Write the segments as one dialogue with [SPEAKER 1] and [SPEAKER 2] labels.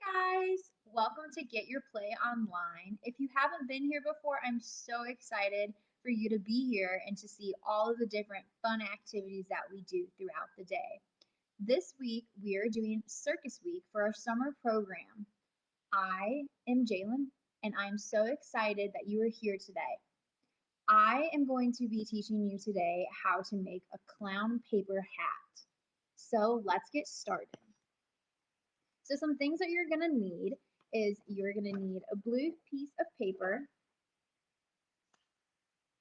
[SPEAKER 1] Guys, welcome to Get Your Play Online. If you haven't been here before, I'm so excited for you to be here and to see all of the different fun activities that we do throughout the day. This week, we are doing Circus Week for our summer program. I am Jalen, and I'm so excited that you are here today. I am going to be teaching you today how to make a clown paper hat. So let's get started. So some things that you're gonna need is you're gonna need a blue piece of paper,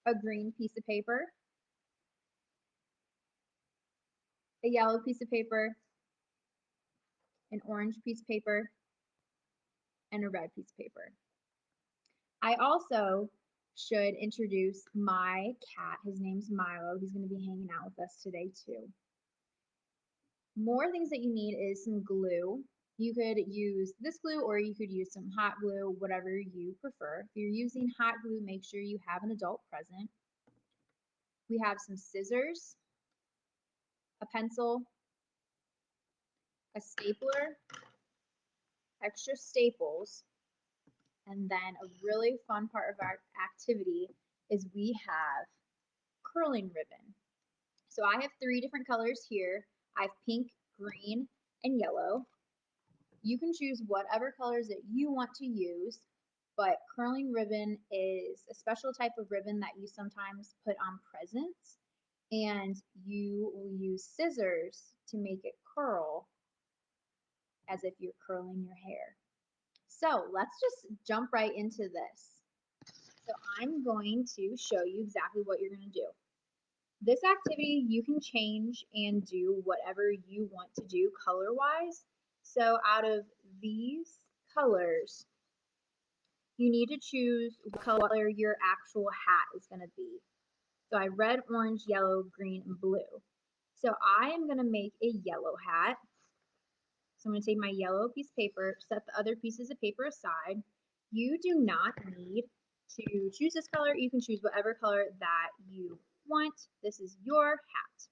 [SPEAKER 1] a green piece of paper, a yellow piece of paper, an orange piece of paper, and a red piece of paper. I also should introduce my cat. His name's Milo. He's gonna be hanging out with us today too. More things that you need is some glue. You could use this glue or you could use some hot glue, whatever you prefer. If you're using hot glue, make sure you have an adult present. We have some scissors, a pencil, a stapler, extra staples, and then a really fun part of our activity is we have curling ribbon. So I have 3 different colors here. I have pink, green, and yellow. You can choose whatever colors that you want to use, but curling ribbon is a special type of ribbon that you sometimes put on presents, and you will use scissors to make it curl as if you're curling your hair. So let's just jump right into this. So I'm going to show you exactly what you're going to do. This activity, you can change and do whatever you want to do color-wise. So out of these colors, you need to choose what color your actual hat is going to be. So I have red, orange, yellow, green, and blue. So I am going to make a yellow hat. So I'm going to take my yellow piece of paper, set the other pieces of paper aside. You do not need to choose this color. You can choose whatever color that you want. This is your hat.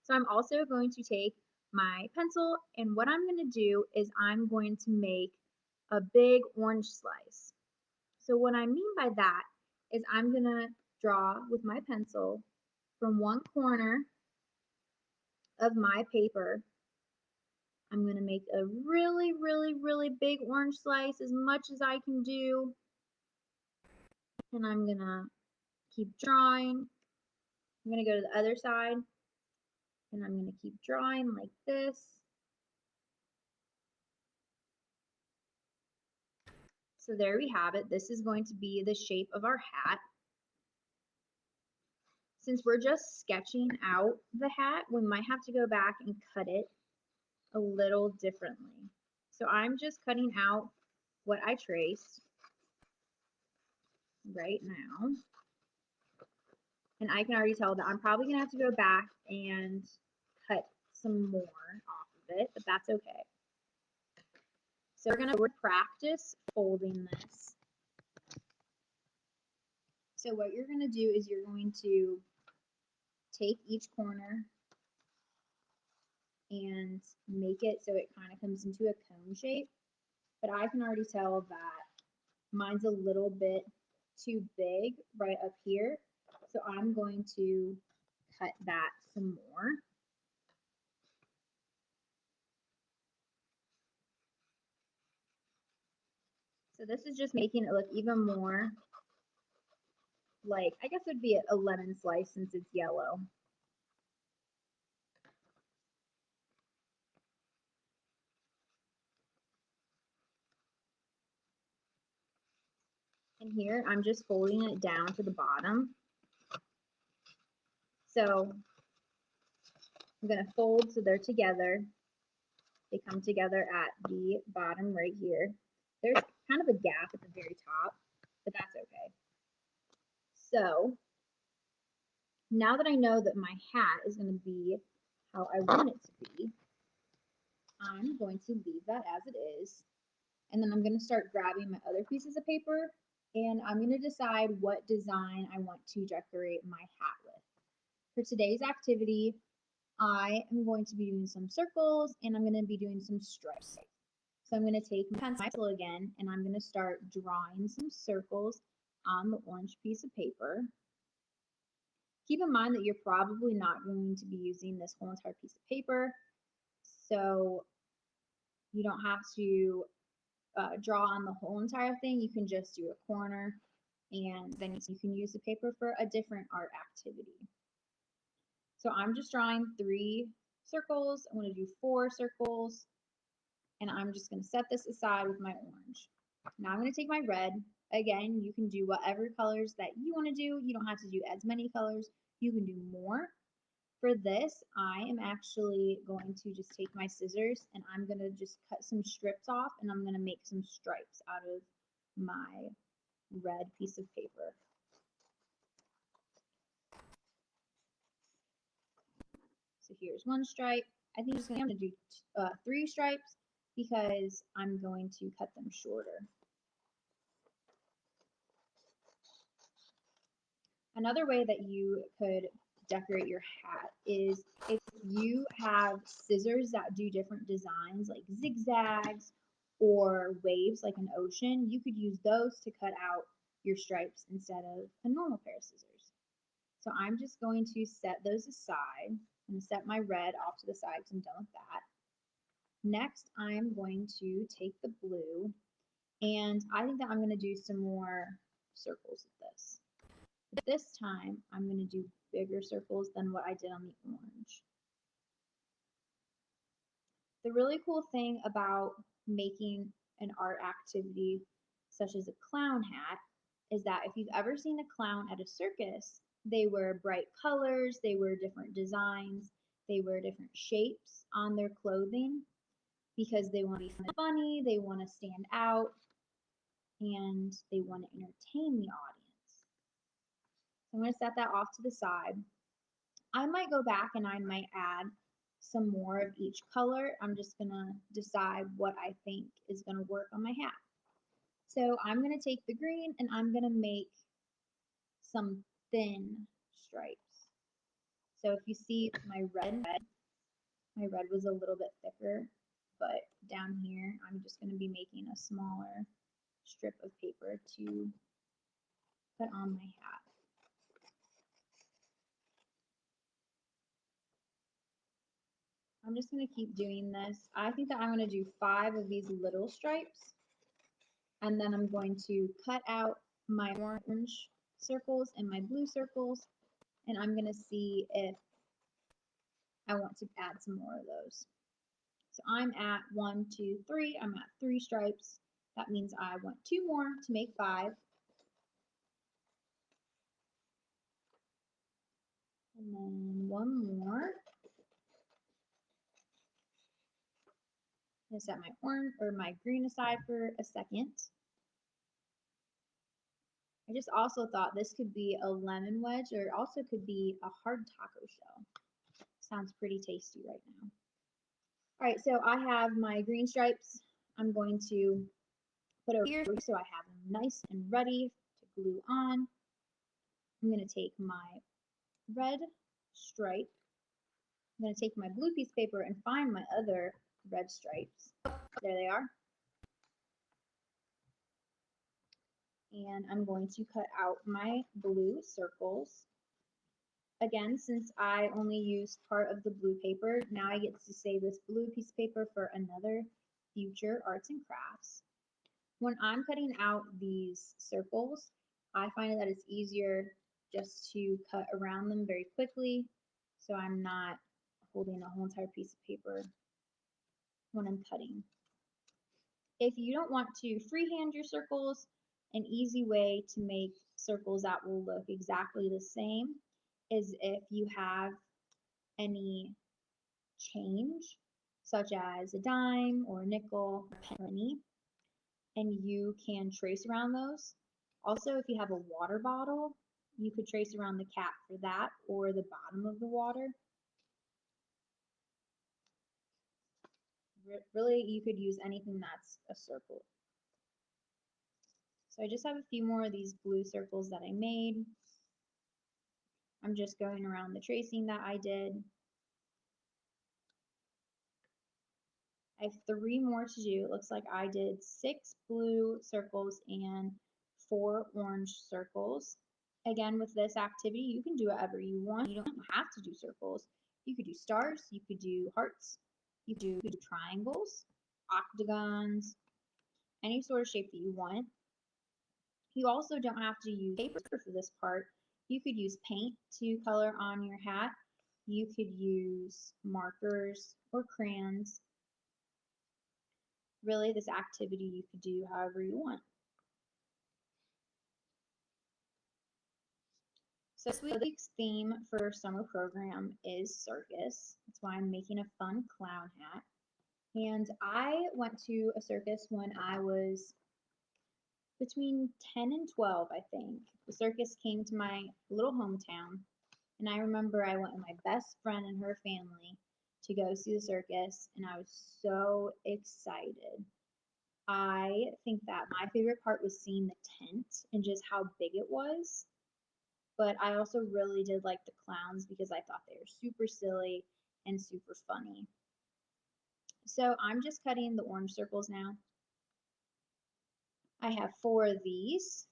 [SPEAKER 1] So I'm also going to take my pencil, and what I'm going to do is I'm going to make a big orange slice. So what I mean by that is I'm going to draw with my pencil from one corner of my paper. I'm going to make a really, really, really big orange slice, as much as I can do. And I'm going to keep drawing. I'm going to go to the other side, and I'm going to keep drawing like this. So there we have it. This is going to be the shape of our hat. Since we're just sketching out the hat, we might have to go back and cut it a little differently. So I'm just cutting out what I traced right now. And I can already tell that I'm probably going to have to go back and cut some more off of it, but that's okay. So we're going to practice folding this. So what you're going to do is you're going to take each corner and make it so it kind of comes into a cone shape. But I can already tell that mine's a little bit too big right up here. So I'm going to cut that some more. So this is just making it look even more like, I guess it would be a lemon slice since it's yellow. And here I'm just folding it down to the bottom. So I'm going to fold so they're together. They come together at the bottom right here. There's kind of a gap at the very top, but that's okay. So now that I know that my hat is going to be how I want it to be, I'm going to leave that as it is. And then I'm going to start grabbing my other pieces of paper, and I'm going to decide what design I want to decorate my hat with. For today's activity, I am going to be doing some circles and I'm going to be doing some stripes. So I'm going to take my pencil again and I'm going to start drawing some circles on the orange piece of paper. Keep in mind that you're probably not going to be using this whole entire piece of paper, so you don't have to draw on the whole entire thing. You can just do a corner, and then you can use the paper for a different art activity. So I'm just drawing 3 circles. I'm going to do 4 circles, and I'm just going to set this aside with my orange. Now I'm going to take my red. Again, you can do whatever colors that you want to do. You don't have to do as many colors. You can do more. For this, I am actually going to just take my scissors and I'm going to just cut some strips off and I'm going to make some stripes out of my red piece of paper. So here's one stripe. I think I'm going to do 3 stripes because I'm going to cut them shorter. Another way that you could decorate your hat is if you have scissors that do different designs like zigzags or waves like an ocean, you could use those to cut out your stripes instead of a normal pair of scissors. So I'm just going to set those aside. I'm going to set my red off to the side because I'm done with that. Next, I'm going to take the blue and I think that I'm going to do some more circles with this. But this time, I'm going to do bigger circles than what I did on the orange. The really cool thing about making an art activity such as a clown hat is that if you've ever seen a clown at a circus, they wear bright colors, they wear different designs, they wear different shapes on their clothing because they want to be funny, they want to stand out, and they want to entertain the audience. So I'm going to set that off to the side. I might go back and I might add some more of each color. I'm just going to decide what I think is going to work on my hat. So I'm going to take the green and I'm going to make some thin stripes. So if you see my red was a little bit thicker, but down here I'm just going to be making a smaller strip of paper to put on my hat. I'm just going to keep doing this. I think that I'm going to do 5 of these little stripes. And then I'm going to cut out my orange circles and my blue circles. And I'm going to see if I want to add some more of those. So I'm at 1, 2, 3. I'm at 3 stripes. That means I want 2 more to make 5. And then 1 more. I'm going to set my orange or my green aside for a second. I just also thought this could be a lemon wedge or it also could be a hard taco shell. Sounds pretty tasty right now. All right, so I have my green stripes. I'm going to put over here so I have them nice and ready to glue on. I'm going to take my red stripe. I'm going to take my blue piece of paper and find my other red stripes. There they are. And I'm going to cut out my blue circles. Again, since I only used part of the blue paper, now I get to save this blue piece of paper for another future arts and crafts. When I'm cutting out these circles, I find that it's easier just to cut around them very quickly, so I'm not holding a whole entire piece of paper when I'm cutting. If you don't want to freehand your circles, an easy way to make circles that will look exactly the same is if you have any change, such as a dime or a nickel, a penny, and you can trace around those. Also, if you have a water bottle, you could trace around the cap for that or the bottom of the water. Really, you could use anything that's a circle. So I just have a few more of these blue circles that I made. I'm just going around the tracing that I did. I have 3 more to do. It looks like I did 6 blue circles and 4 orange circles. Again, with this activity, you can do whatever you want. You don't have to do circles. You could do stars, you could do hearts, you could do triangles, octagons, any sort of shape that you want. You also don't have to use paper for this part. You could use paint to color on your hat. You could use markers or crayons. Really, this activity you could do however you want. So this week's theme for summer program is circus. That's why I'm making a fun clown hat. And I went to a circus when I was between 10 and 12, I think. The circus came to my little hometown, and I remember I went with my best friend and her family to go see the circus, and I was so excited. I think that my favorite part was seeing the tent and just how big it was. But I also really did like the clowns because I thought they were super silly and super funny. So I'm just cutting the orange circles now. I have 4 of these,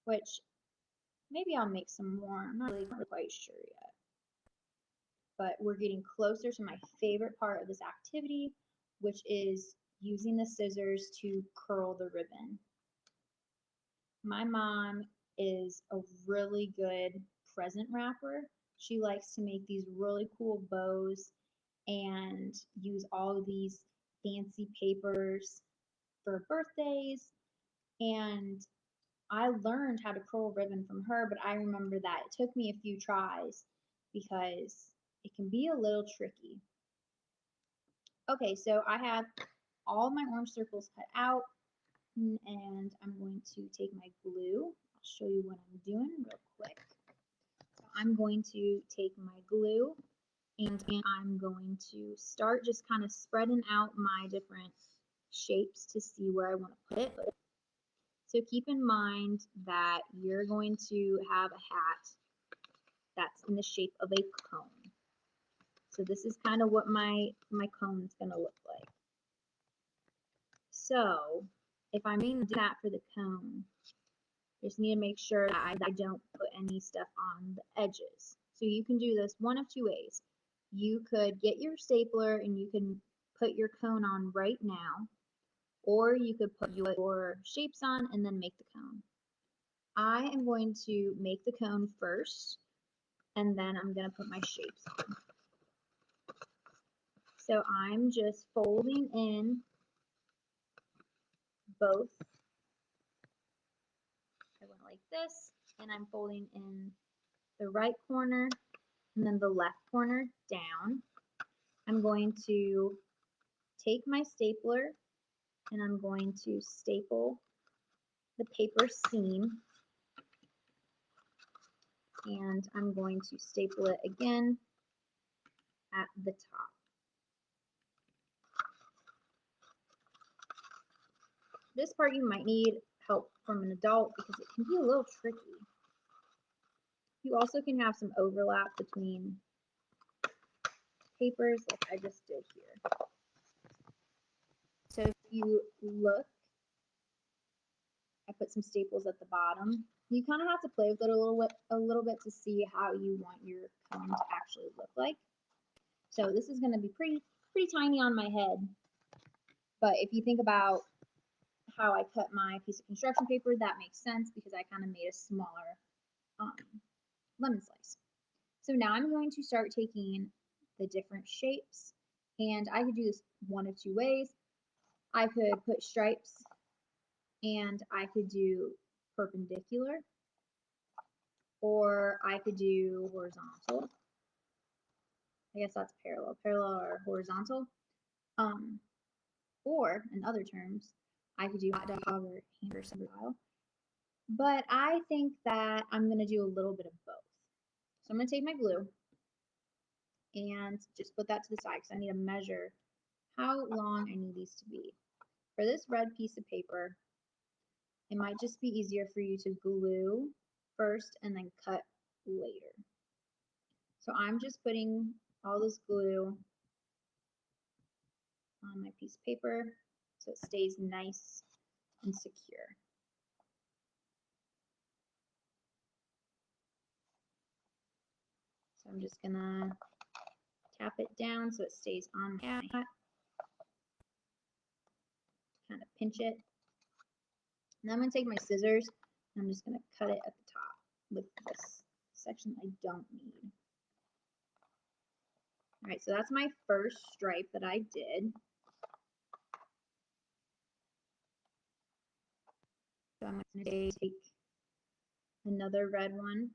[SPEAKER 1] which maybe I'll make some more. I'm not really quite sure yet. But we're getting closer to my favorite part of this activity, which is using the scissors to curl the ribbon. My mom is a really good present wrapper. She likes to make these really cool bows and use all of these fancy papers for birthdays. And I learned how to curl ribbon from her, but I remember that it took me a few tries because it can be a little tricky. Okay, so I have all my orange circles cut out, and I'm going to take my glue. I'll show you what I'm doing real quick. So I'm going to take my glue and I'm going to start just kind of spreading out my different shapes to see where I want to put it. So keep in mind that you're going to have a hat that's in the shape of a cone. So this is kind of what my cone is going to look like. So if I'm going to do that for the cone, just need to make sure that I don't put any stuff on the edges. So you can do this one of 2 ways. You could get your stapler and you can put your cone on right now, or you could put your shapes on and then make the cone. I am going to make the cone first, and then I'm going to put my shapes on. So I'm just folding in both. I went like this, and I'm folding in the right corner and then the left corner down. I'm going to take my stapler and I'm going to staple the paper seam, and I'm going to staple it again at the top. This part you might need help from an adult because it can be a little tricky. You also can have some overlap between papers like I just did here. So if you look, I put some staples at the bottom. You kind of have to play with it a little bit to see how you want your cone to actually look like. So this is going to be pretty tiny on my head. But if you think about how I cut my piece of construction paper, that makes sense because I kind of made a smaller lemon slice. So now I'm going to start taking the different shapes, and I could do this one of 2 ways. I could put stripes and I could do perpendicular, or I could do horizontal. I guess that's parallel or horizontal. Or in other terms, I could do hot dog or hamburger style. But I think that I'm going to do a little bit of both. So I'm going to take my glue and just put that to the side because I need to measure how long I need these to be. For this red piece of paper, it might just be easier for you to glue first and then cut later. So I'm just putting all this glue on my piece of paper so it stays nice and secure. So I'm just gonna tap it down so it stays on my hat. Kind of pinch it. And I'm gonna take my scissors and I'm just gonna cut it at the top with this section I don't need. All right, so that's my first stripe that I did. So I'm going to take another red one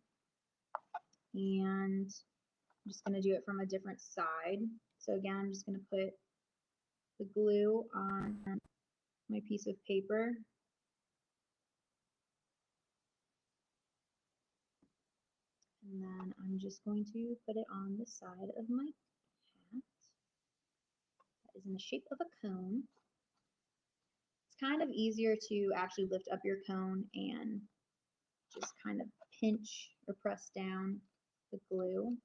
[SPEAKER 1] and I'm just going to do it from a different side. So again, I'm just going to put the glue on my piece of paper. And then I'm just going to put it on the side of my hat. That is in the shape of a cone. It's kind of easier to actually lift up your cone and just kind of pinch or press down the glue.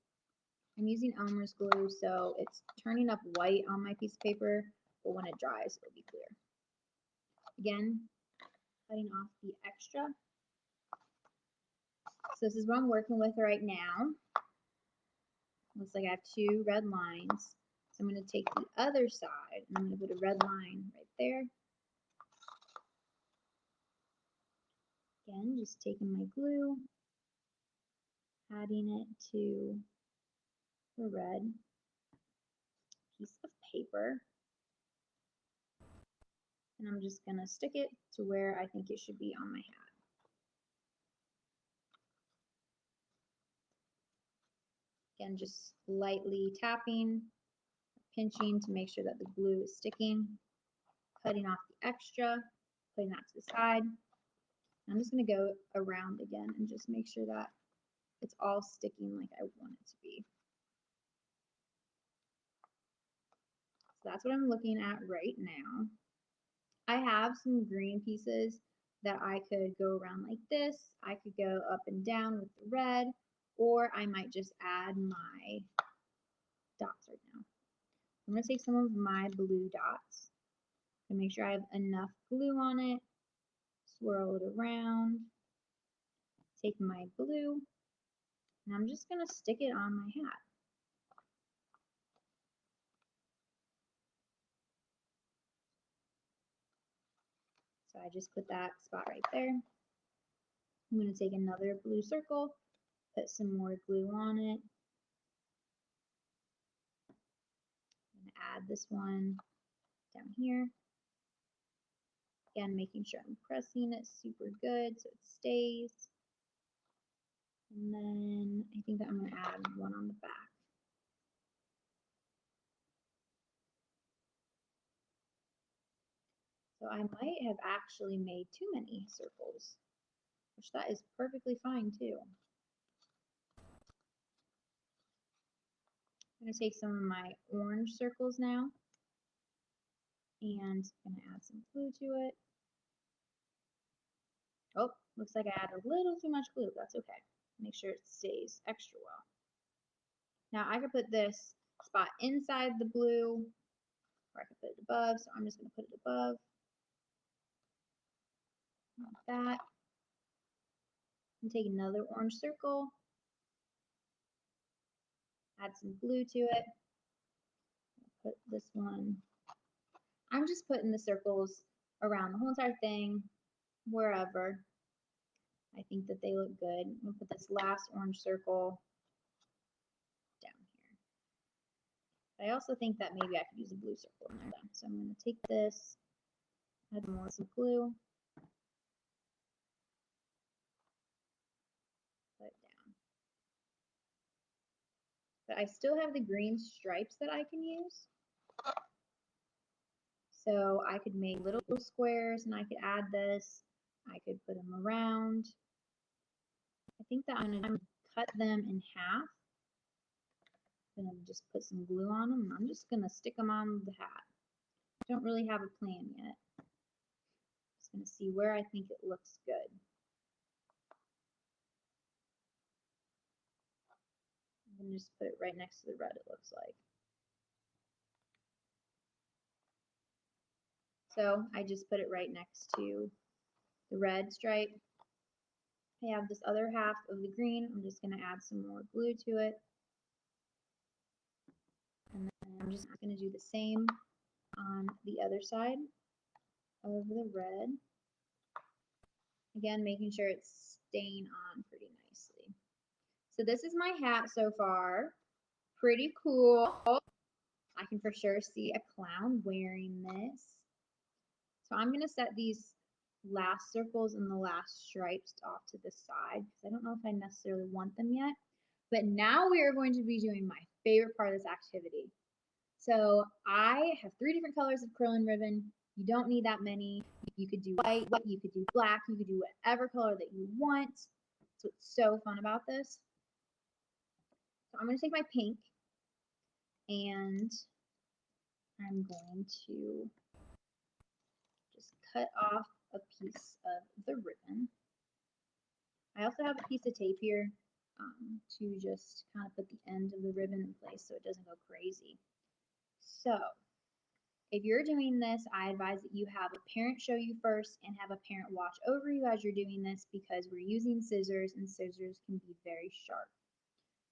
[SPEAKER 1] I'm using Elmer's glue, so it's turning up white on my piece of paper, but when it dries, it'll be clear. Again, cutting off the extra. So this is what I'm working with right now. Looks like I have two red lines. So I'm going to take the other side, and I'm going to put a red line right there. Again, just taking my glue, adding it to the red piece of paper. And I'm just going to stick it to where I think it should be on my hat. Again, just lightly tapping, pinching to make sure that the glue is sticking, cutting off the extra, putting that to the side. I'm just going to go around again and just make sure that it's all sticking like I want it to be. So that's what I'm looking at right now. I have some green pieces that I could go around like this. I could go up and down with the red, or I might just add my dots right now. I'm going to take some of my blue dots and make sure I have enough glue on it. Swirl it around. Take my blue, and I'm just going to stick it on my hat. So I just put that spot right there. I'm going to take another blue circle, put some more glue on it. I'm going to add this one down here. Again, making sure I'm pressing it super good so it stays. And then I think that I'm going to add one on the back. So I might have actually made too many circles, which that is perfectly fine too. I'm going to take some of my orange circles now and I'm going to add some glue to it. Oh, looks like I added a little too much glue. That's okay. Make sure it stays extra well. Now I could put this spot inside the blue, or I could put it above, so I'm just going to put it above. Like that. And take another orange circle, add some glue to it. Put this one. I'm just putting the circles around the whole entire thing, wherever. I think that they look good. I'm going to put this last orange circle down here. I also think that maybe I could use a blue circle in there. So I'm going to take this, add more some glue, put it down. But I still have the green stripes that I can use. So I could make little squares and I could add this. I could put them around. I think that I'm going to cut them in half. I'm going to just put some glue on them. And I'm just going to stick them on the hat. I don't really have a plan yet. Just going to see where I think it looks good. I'm going to just put it right next to the red, it looks like. So I just put it right next to the red stripe. I have this other half of the green. I'm just going to add some more glue to it. And then I'm just going to do the same on the other side of the red. Again, making sure it's staying on pretty nicely. So this is my hat so far. Pretty cool. I can for sure see a clown wearing this. So I'm going to set these last circles and the last stripes off to the side because I don't know if I necessarily want them yet. But now we are going to be doing my favorite part of this activity. So I have 3 different colors of curling ribbon. You don't need that many. You could do white, you could do black, you could do whatever color that you want. So it's so fun about this. So I'm going to take my pink and I'm going to just cut off a piece of the ribbon. I also have a piece of tape here to just kind of put the end of the ribbon in place so it doesn't go crazy. So if you're doing this, I advise that you have a parent show you first and have a parent watch over you as you're doing this because we're using scissors and scissors can be very sharp.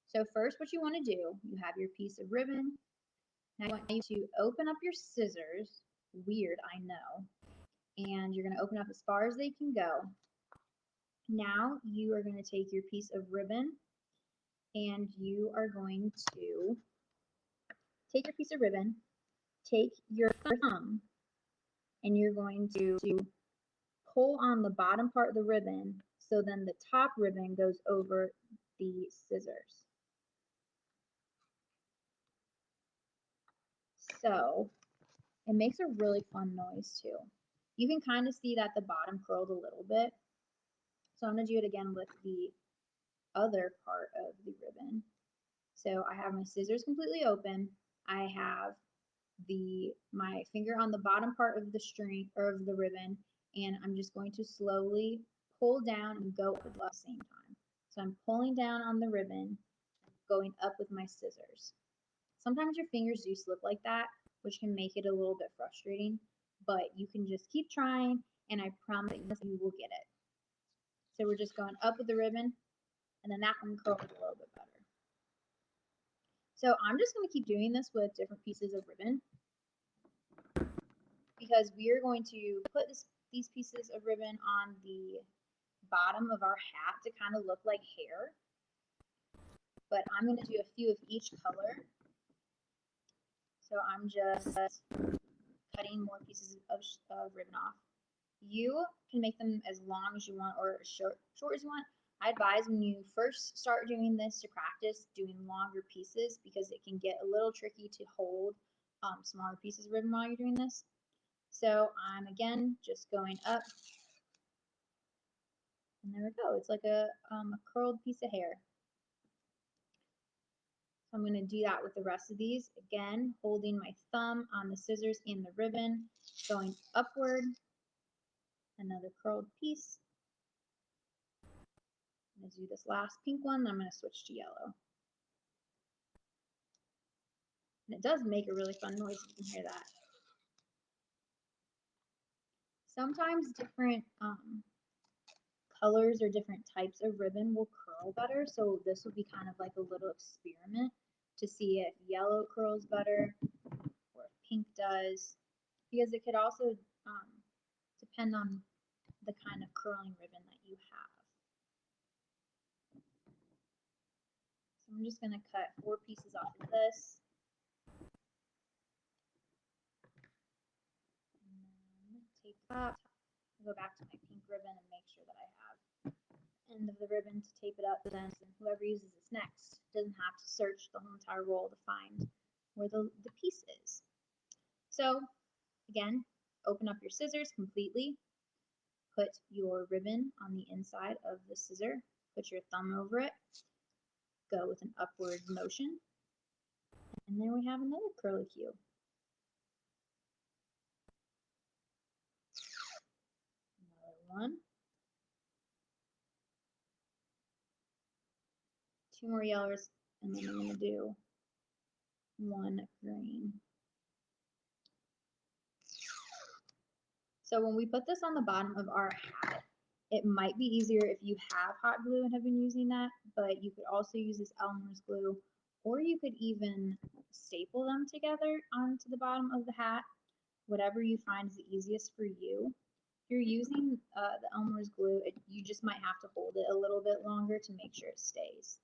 [SPEAKER 1] So first what you want to do, you have your piece of ribbon. Now I want you to open up your scissors. Weird, I know. And you're going to open up as far as they can go. Now you are going to take your piece of ribbon and you are going to take your piece of ribbon, take your thumb, and you're going to pull on the bottom part of the ribbon so then the top ribbon goes over the scissors. So it makes a really fun noise too. You can kind of see that the bottom curled a little bit. So I'm going to do it again with the other part of the ribbon. So I have my scissors completely open. I have my finger on the bottom part of the string or of the ribbon, and I'm just going to slowly pull down and go up at the same time. So I'm pulling down on the ribbon, going up with my scissors. Sometimes your fingers do slip like that, which can make it a little bit frustrating, but you can just keep trying, and I promise you will get it. So we're just going up with the ribbon, and then that one curls a little bit better. So I'm just going to keep doing this with different pieces of ribbon because we are going to put these pieces of ribbon on the bottom of our hat to kind of look like hair. But I'm going to do a few of each color. So I'm just cutting more pieces of ribbon off. You can make them as long as you want or as short as you want. I advise when you first start doing this to practice doing longer pieces because it can get a little tricky to hold smaller pieces of ribbon while you're doing this. So I'm again just going up, and there we go. It's like a curled piece of hair. So I'm going to do that with the rest of these. Again, holding my thumb on the scissors and the ribbon, going upward, another curled piece. I'm going to do this last pink one, then I'm going to switch to yellow. And it does make a really fun noise, you can hear that. Sometimes different colors or different types of ribbon will curl better, so this would be kind of like a little experiment to see if yellow curls better or if pink does, because it could also depend on the kind of curling ribbon that you have. So I'm just going to cut 4 pieces off of this. And then tape the top. I'll go back to my pink ribbon and make sure that I have the end of the ribbon to tape it up. Then whoever uses this next doesn't have to search the whole entire roll to find where the piece is. So again, open up your scissors completely. Put your ribbon on the inside of the scissor. Put your thumb over it. Go with an upward motion. And there we have another curly cue. Another one. 2 more yellows, and then I'm going to do 1 green. So when we put this on the bottom of our hat, it might be easier if you have hot glue and have been using that, but you could also use this Elmer's glue, or you could even staple them together onto the bottom of the hat, whatever you find is the easiest for you. If you're using the Elmer's glue, you just might have to hold it a little bit longer to make sure it stays.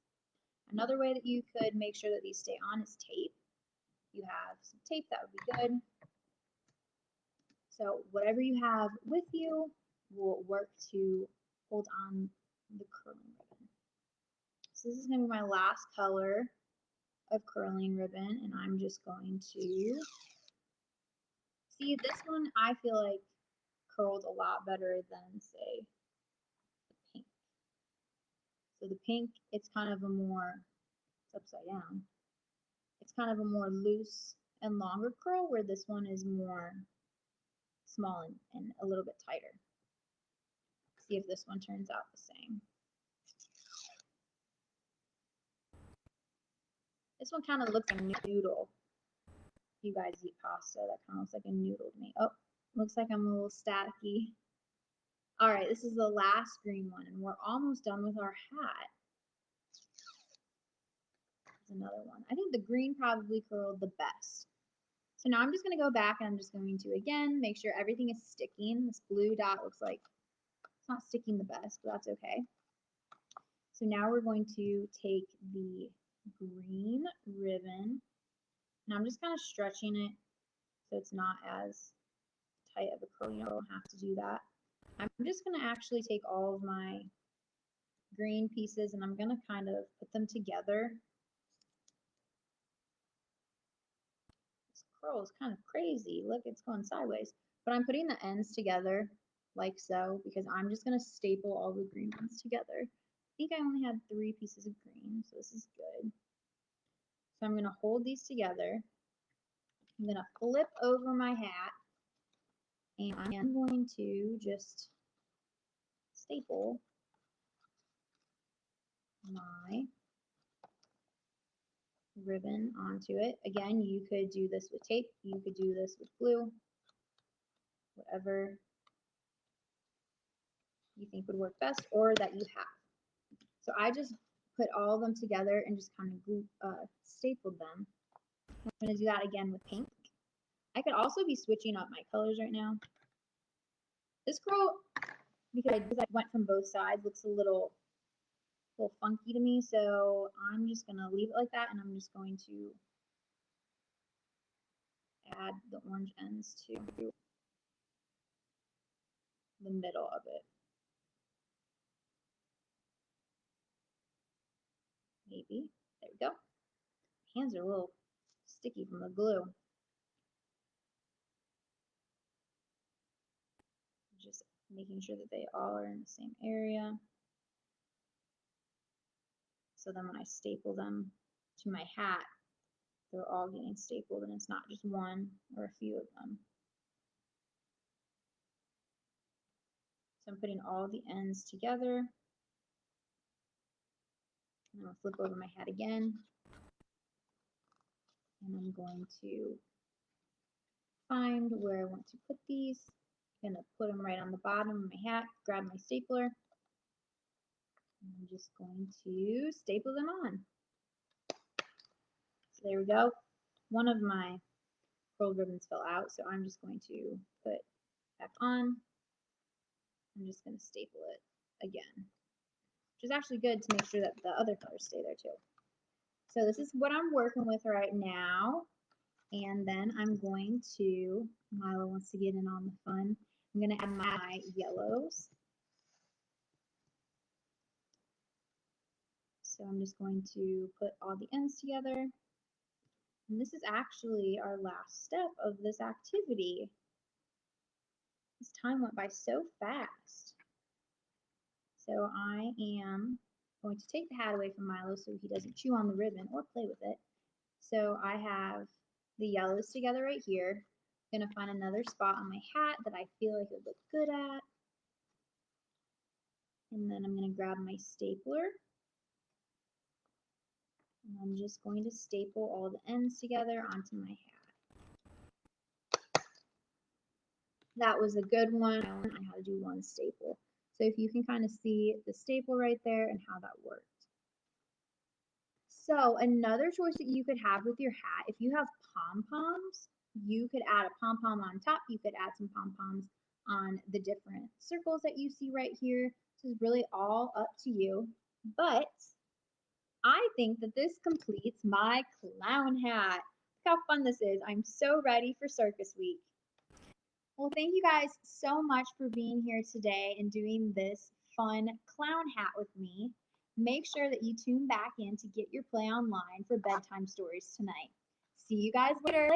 [SPEAKER 1] Another way that you could make sure that these stay on is tape. If you have some tape, that would be good. So whatever you have with you will work to hold on the curling ribbon. So this is going to be my last color of curling ribbon, and I'm just going to see this one. I feel like curled a lot better than, say, the pink. So the pink, it's kind of a more, it's upside down. It's kind of a more loose and longer curl, where this one is more small and a little bit tighter. See if this one turns out the same. This one kind of looks like a noodle. If you guys eat pasta, that kind of looks like a noodle to me. Oh, looks like I'm a little staticky. All right, this is the last green one, and we're almost done with our hat. There's another one. I think the green probably curled the best. So now I'm just going to go back and I'm just going to, again, make sure everything is sticking. This blue dot looks like it's not sticking the best, but that's okay. So now we're going to take the green ribbon, and I'm just kind of stretching it so it's not as tight of a curl. You don't have to do that. I'm just going to actually take all of my green pieces and I'm going to kind of put them together. This curl is kind of crazy. Look, it's going sideways. But I'm putting the ends together like so because I'm just going to staple all the green ones together. I think I only had 3 pieces of green, so this is good. So I'm going to hold these together. I'm going to flip over my hat, and I'm going to just staple my ribbon onto it. Again, you could do this with tape, you could do this with glue, whatever you think would work best or that you have. So I just put all of them together and just kind of glue, stapled them. I'm going to do that again with pink. I could also be switching up my colors right now. This curl, because I went from both sides, looks a little funky to me, so I'm just going to leave it like that, and I'm just going to add the orange ends to the middle of it. Maybe. There we go. Hands are a little sticky from the glue. Just making sure that they all are in the same area. So then when I staple them to my hat, they're all getting stapled and it's not just one or a few of them. So I'm putting all the ends together. And I'll flip over my hat again. And I'm going to find where I want to put these. I'm going to put them right on the bottom of my hat, grab my stapler. And I'm just going to staple them on. So there we go. One of my curl ribbons fell out, so I'm just going to put back on. I'm just going to staple it again, which is actually good to make sure that the other colors stay there too. So this is what I'm working with right now. And then I'm going to, Milo wants to get in on the fun. I'm going to add my yellows. So I'm just going to put all the ends together. And this is actually our last step of this activity. This time went by so fast. So I am going to take the hat away from Milo so he doesn't chew on the ribbon or play with it. So I have the yellows together right here. I'm going to find another spot on my hat that I feel like it would look good at. And then I'm going to grab my stapler. And I'm just going to staple all the ends together onto my hat. That was a good one. I had to do one staple. So if you can kind of see the staple right there and how that worked. So another choice that you could have with your hat, if you have pom-poms, you could add a pom-pom on top. You could add some pom-poms on the different circles that you see right here. This is really all up to you. But I think that this completes my clown hat. Look how fun this is. I'm so ready for Circus Week. Well, thank you guys so much for being here today and doing this fun clown hat with me. Make sure that you tune back in to get your play online for bedtime stories tonight. See you guys later.